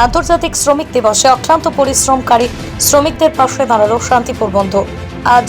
আন্তর্জাতিক শ্রমিক দিবসে অক্লান্ত পরিশ্রমকারী শ্রমিকদের পাশে দাঁড়ালো শান্তিপুর বন্ধু। আজ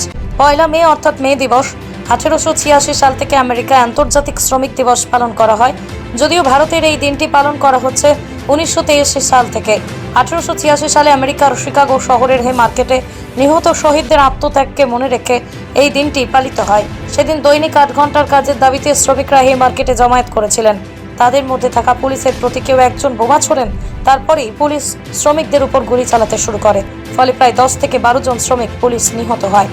1 মে অর্থাৎ মে দিবস। 1886 সাল থেকে আমেরিকায় আন্তর্জাতিক শ্রমিক দিবস পালন করা হয়। যদিও ভারতের এই দিনটি পালন করা হচ্ছে 1983 সাল থেকে। 1886 সালে আমেরিকার শিকাগো শহরের হে মার্কেটে নিহত শহীদদের আত্মত্যাগকে মনে রেখে এই দিনটি পালিত হয়। সেদিন দৈনিক 8 ঘন্টার কাজের দাবিতে শ্রমিকরা হে মার্কেটে জমায়েত করেছিলেন। তাদের মধ্যে থাকা পুলিশের প্রতি কেউ একজন বোমা ছোড়েন। তারপরেই পুলিশ শ্রমিকদের উপর গুলি চালাতে শুরু করে। ফলে প্রায় 10 থেকে 12 জন শ্রমিক পুলিশ নিহত হয়।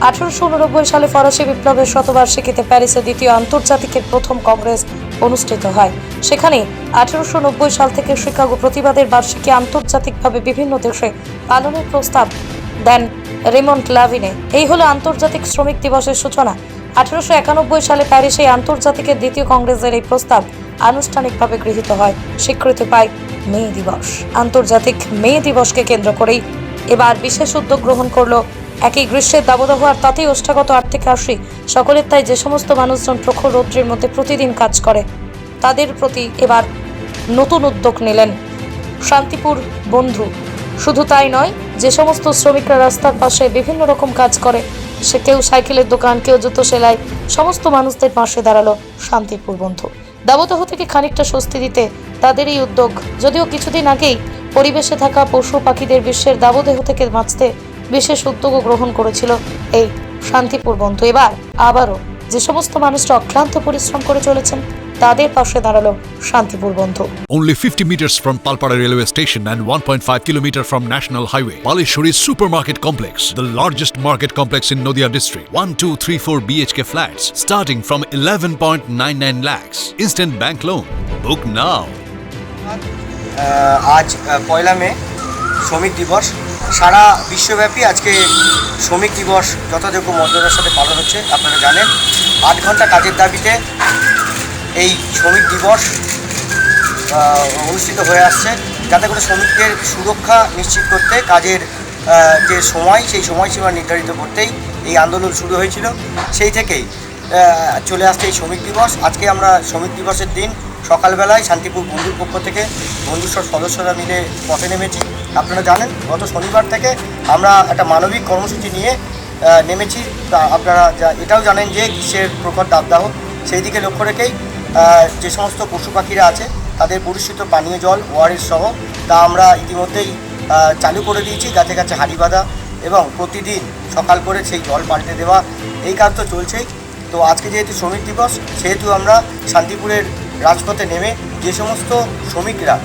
1889 সালে ফরাসি বিপ্লবের শতবার্ষিকীতে প্যারিসে দ্বিতীয় আন্তর্জাতিকের প্রথম কংগ্রেস অনুষ্ঠিত হয়। সেখানে 1890 সাল থেকে শিকাগো প্রতিবাদের বার্ষিকী আন্তর্জাতিকভাবে বিভিন্ন দেশে পালনের প্রস্তাব দেন রেমন্ড লাভিনে। এই হলো আন্তর্জাতিক শ্রমিক দিবসের সূচনা। 1891 সালে প্যারিসে আন্তর্জাতিকের দ্বিতীয় কংগ্রেসের এই প্রস্তাব আনুষ্ঠানিকভাবে গৃহীত হয়, স্বীকৃতি পায় মে দিবস। আন্তর্জাতিক মে দিবসকে কেন্দ্র করেই এবার বিশেষ উদ্যোগ গ্রহণ করলো একই গ্রীষ্মের দাবদাহ আর তাতেই ওষ্ঠাগত 8 থেকে 80 সকলের তাই যে সমস্ত মানুষজন প্রখর রৌদ্রের মধ্যে প্রতিদিন কাজ করে তাদের প্রতি এবার নতুন উদ্যোগ নিলেন শান্তিপুর বন্ধু। শুধু তাই নয়, যে সমস্ত শ্রমিকরা রাস্তার পাশে বিভিন্ন রকম কাজ করে, সে কেউ সাইকেলের দোকান, কেউ জুতো সেলাই, সমস্ত মানুষদের পাশে দাঁড়ালো শান্তিপুর বন্ধু। দাবদাহ থেকে খানিকটা স্বস্তি দিতে তাদের এই উদ্যোগ। যদিও কিছুদিন আগেই পরিবেশে থাকা পশু পাখিদের বিশ্বের দাবদাহ থেকে বাঁচতে বিশেষ উদ্যোগও গ্রহণ করেছিল এই শান্তিপুর বন্ধু। এবার আবারও যে সমস্ত মানুষরা অক্লান্ত পরিশ্রম করে চলেছেন তাদের পাশে দাঁড়ালো শান্তিপুর বন্ধু। Only 50 meters from Palpara railway station and 1.5 kilometer from National Highway, Palishuri Supermarket Complex, the largest market complex in Nadia district. 1, 2, 3, 4 BHK flats starting from 11.99 lakhs. Instant bank loan. Book now. আজ 1 মে শ্রমিক দিবস। সারা বিশ্বব্যাপী আজকে শ্রমিক দিবস যথাযোগ্য মর্যাদার সাথে পালন হচ্ছে। আপনারা জানেন 8 ঘন্টা কাজের দাবিতে এই শ্রমিক দিবস অনুষ্ঠিত হয়ে আসছে, যাতে করে শ্রমিকদের সুরক্ষা নিশ্চিত করতে কাজের যে সময়, সেই সময়সীমা নির্ধারিত করতেই এই আন্দোলন শুরু হয়েছিল। সেই থেকেই চলে আসছে এই শ্রমিক দিবস। আজকে আমরা শ্রমিক দিবসের দিন সকালবেলায় শান্তিপুর বন্ধুর পক্ষ থেকে বন্ধুর সব সদস্যরা মিলে পথে নেমেছি। আপনারা জানেন গত শনিবার থেকে আমরা একটা মানবিক কর্মসূচি নিয়ে নেমেছি। আপনারা এটাও জানেন যে গ্রীষ্মের প্রখর দাবদাহ, সেই দিকে লক্ষ্য রেখেই যে সমস্ত পশু পাখিরা আছে তাদের পরিষ্কৃত পানীয় জল, ওআরএস সহ তা আমরা ইতিমধ্যেই চালু করে দিয়েছি। গাছে গাছে হাঁড়ি বাঁধা এবং প্রতিদিন সকাল করে সেই জল পাল্টে দেওয়া, এই কাজ তো চলছেই। তো আজকে যেহেতু শ্রমিক দিবস, সেহেতু আমরা শান্তিপুরের রাজপথে নেমে যে সমস্ত শ্রমিকরা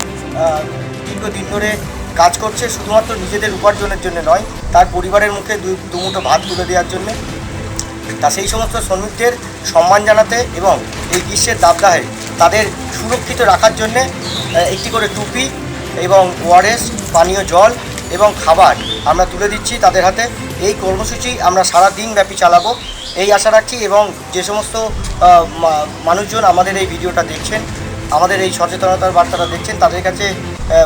দীর্ঘদিন ধরে কাজ করছে, শুধুমাত্র নিজেদের উপার্জনের জন্য নয়, তার পরিবারের মুখে দুমুঠো ভাত তুলে দেওয়ার জন্যে, তা সেই সমস্ত শ্রমিকদের সম্মান জানাতে এবং এই গ্রীষ্মের দাবদাহে তাদের সুরক্ষিত রাখার জন্যে একটি করে টুপি এবং ওআরএস, পানীয় জল এবং খাবার আমরা তুলে দিচ্ছি তাদের হাতে। এই কর্মসূচি আমরা সারা দিন ব্যাপী চালাবো এই আশা রাখছি। এবং যে সমস্ত মানুষজন আমাদের এই ভিডিওটা দেখছেন, আমাদের এই সচেতনতার বার্তাটা দেখছেন, তাদের কাছে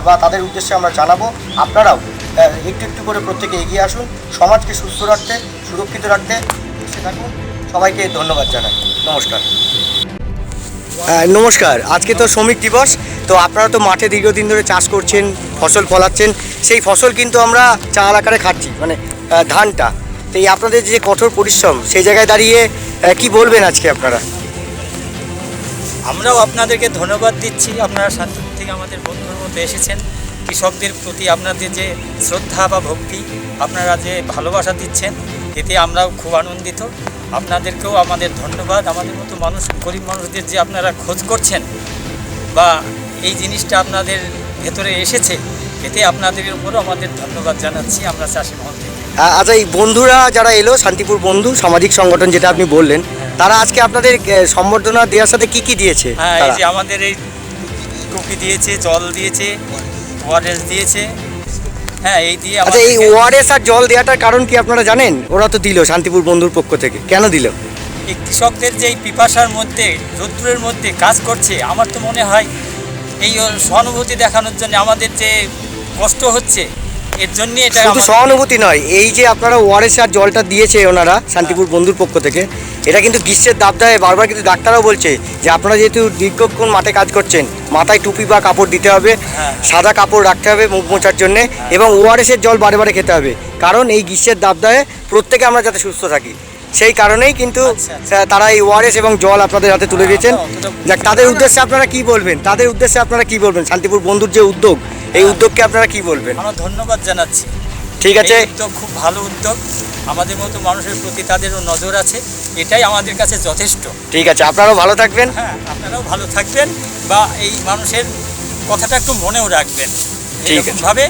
বা তাদের উদ্দেশ্যে আমরা জানাবো, আপনারাও একটু একটু করে প্রত্যেকে এগিয়ে আসুন, সমাজকে সুস্থ রাখতে, সুরক্ষিত রাখতে থাকুন। সবাইকে ধন্যবাদ জানাই। নমস্কার। নমস্কার। আজকে তো শ্রমিক দিবস, তো আপনারা তো মাঠে দীর্ঘদিন ধরে চাষ করছেন, ফসল ফলাচ্ছেন, সেই ফসল কিন্তু আমরা চাল আকারে খাচ্ছি, মানে ধানটা। তো এই আপনাদের যে কঠোর পরিশ্রম, সেই জায়গায় দাঁড়িয়ে কি বলবেন আজকে আপনারা? আমরাও আপনাদেরকে ধন্যবাদ দিচ্ছি। আপনারা শান্তিপুর থেকে আমাদের বন্ধুর মধ্যে এসেছেন। কৃষকদের প্রতি আপনাদের যে শ্রদ্ধা বা ভক্তি, আপনারা যে ভালোবাসা দিচ্ছেন, এতে আমরাও খুব আনন্দিত। আপনাদেরকেও আমাদের ধন্যবাদ। আমাদের মতো মানুষ, গরিব মানুষদের যে আপনারা খোঁজ করছেন বা এই জিনিসটা আপনাদের ভেতরে এসেছে, এতে আপনাদের উপরও আমাদের ধন্যবাদ জানাচ্ছি আমরা চাষি মহল থেকে। আচ্ছা, এই বন্ধুরা যারা এলো, শান্তিপুর বন্ধু সামাজিক সংগঠন যেটা আপনি বললেন, তারা আজকে আপনাদের সম্বর্ধনা দেওয়ার সাথে কি কি দিয়েছে? হ্যাঁ, এই যে আমাদের এই টুপি দিয়েছে, জল দিয়েছে, ওআরএস দিয়েছে। হ্যাঁ, এই দিয়ে। আচ্ছা, এই ওআরএস আর জল দেওয়াটার কারণ কি আপনারা জানেন? ওরা তো দিল শান্তিপুর বন্ধুর পক্ষ থেকে, কেন দিল? এই কৃষকদের যে পিপাসার মধ্যে, রৌদ্রের মধ্যে কাজ করছে, আমার তো মনে হয় এই সহানুভূতি দেখানোর জন্য, আমাদের যে কষ্ট হচ্ছে এর জন্য এটা শুধু আমাদের- সহানুভূতি নয়, এই যে আপনারা ওআরএস আর জলটা দিয়েছে ওনারা শান্তিপুর বন্ধুর পক্ষ থেকে, এটা কিন্তু গ্রীষ্মের দাবদাহে বারবার কিন্তু ডাক্তাররাও বলছে যে আপনারা যেহেতু দীর্ঘক্ষণ মাঠে কাজ করছেন, মাথায় টুপি বা কাপড় দিতে হবে, সাদা কাপড় রাখতে হবে মুখ মোছার জন্য, এবং ওআরএসের জল বারে বারে খেতে হবে, কারণ এই গ্রীষ্মের দাবদাহে প্রত্যেকে আমরা যাতে সুস্থ থাকি। সেই কারণেই কিন্তু আচ্ছা। তারা এই ওআরএস এবং জল আপনাদের হাতে তুলে দিয়েছেন। যাক, তাদের উদ্দেশ্যে আপনারা কি বলবেন? তাদের উদ্দেশ্যে আপনারা কি বলবেন? শান্তিপুর বন্ধুর যে উদ্যোগ, এই উদ্যোগকে আপনারা কি বলবেন? আমরা ধন্যবাদ জানাচ্ছি। ঠিক আছে, এই উদ্যোগ খুব ভালো উদ্যোগ, আমাদের মতো মানুষের প্রতি তাদেরও নজর আছে, এটাই আমাদের কাছে যথেষ্ট। ঠিক আছে, আপনারাও ভালো থাকবেন। হ্যাঁ, আপনারাও ভালো থাকবেন বা এই মানুষের কথাটা একটু মনেও রাখবেন ঠিক আছে। এরকমভাবে,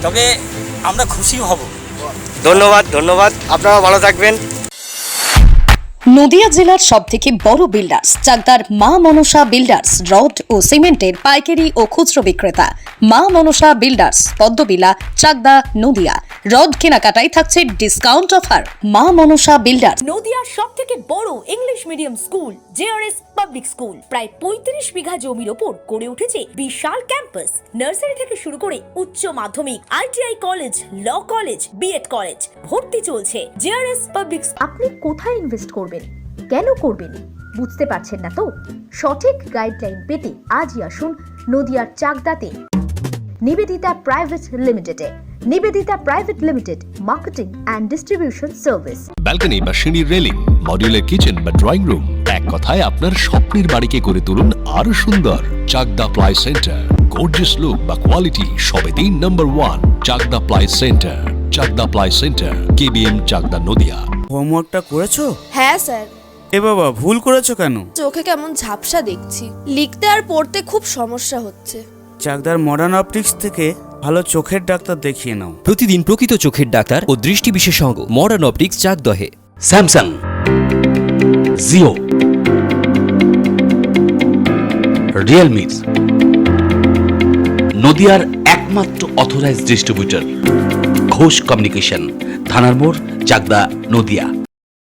তবে আমরা খুশি হব। ধন্যবাদ, ধন্যবাদ, আপনারাও ভালো থাকবেন। নদিয়া জেলার সবথেকে বড় বিল্ডার্স চাকদার মা মনসা বিল্ডার্স রড ও সিমেন্টের পাইকারি ও খুচরো বিক্রেতা। মা মনসা বিল্ডার্স, পদ্মবিলা, চাকদা, নদিয়া। রড কেনাকাটায় থাকছে ডিসকাউন্ট অফার। মা মনসা বিল্ডার্স। নদিয়ার সবথেকে বড় English medium school JRS public school প্রায় 35 বিঘা জমির ওপর গড়ে উঠেছে বিশাল ক্যাম্পাস। নার্সারি থেকে শুরু করে উচ্চ মাধ্যমিক, ITI college, law college, BEd college, ভর্তি চলছে। JRS public. আপনি কোথায় ইনভেস্ট করবেন, কেন করবেন বুঝতে পারছেন না তো? সঠিক গাইডলাইন পেতে আজই আসুন নদিয়ার চাকদাতে নিবেদিতা প্রাইভেট লিমিটেডে। Nivedita private limited, marketing and distribution service. Balcony বা সিঁড়ির রেলিং, মডিউলার কিচেন বা ড্রয়িং রুম, এক কথায় আপনার স্বপ্নের বাড়িকে করে তুলুন আরো সুন্দর। Chakdah ply centre, gorgeous look বা কোয়ালিটি সবে 3 number 1 Chakdah ply centre. Chakdah ply centre, KBM, Chakdah, Nadia. হোমওয়ার্কটা করেছো? হ্যাঁ স্যার। এ বাবা, ভুল করেছো কেন? চোখে কেমন ঝাপসা দেখছি, লিখতে আর পড়তে খুব সমস্যা হচ্ছে। চাকদার মডার্ন অপটিক্স থেকে ভালো চোখের ডাক্তার দেখিয়ে নাও। প্রতিদিন প্রকৃত চোখের ডাক্তার ও দৃষ্টি বিশেষজ্ঞ মডার্ন অপটিক্স চাকদহে। স্যামসাং, জিও, রিয়েলমি, নদিয়ার একমাত্র অথরাইজড ডিস্ট্রিবিউটর ঘোষ কমিউনিকেশন, থানার মোড়, চাকদা, নদিয়া।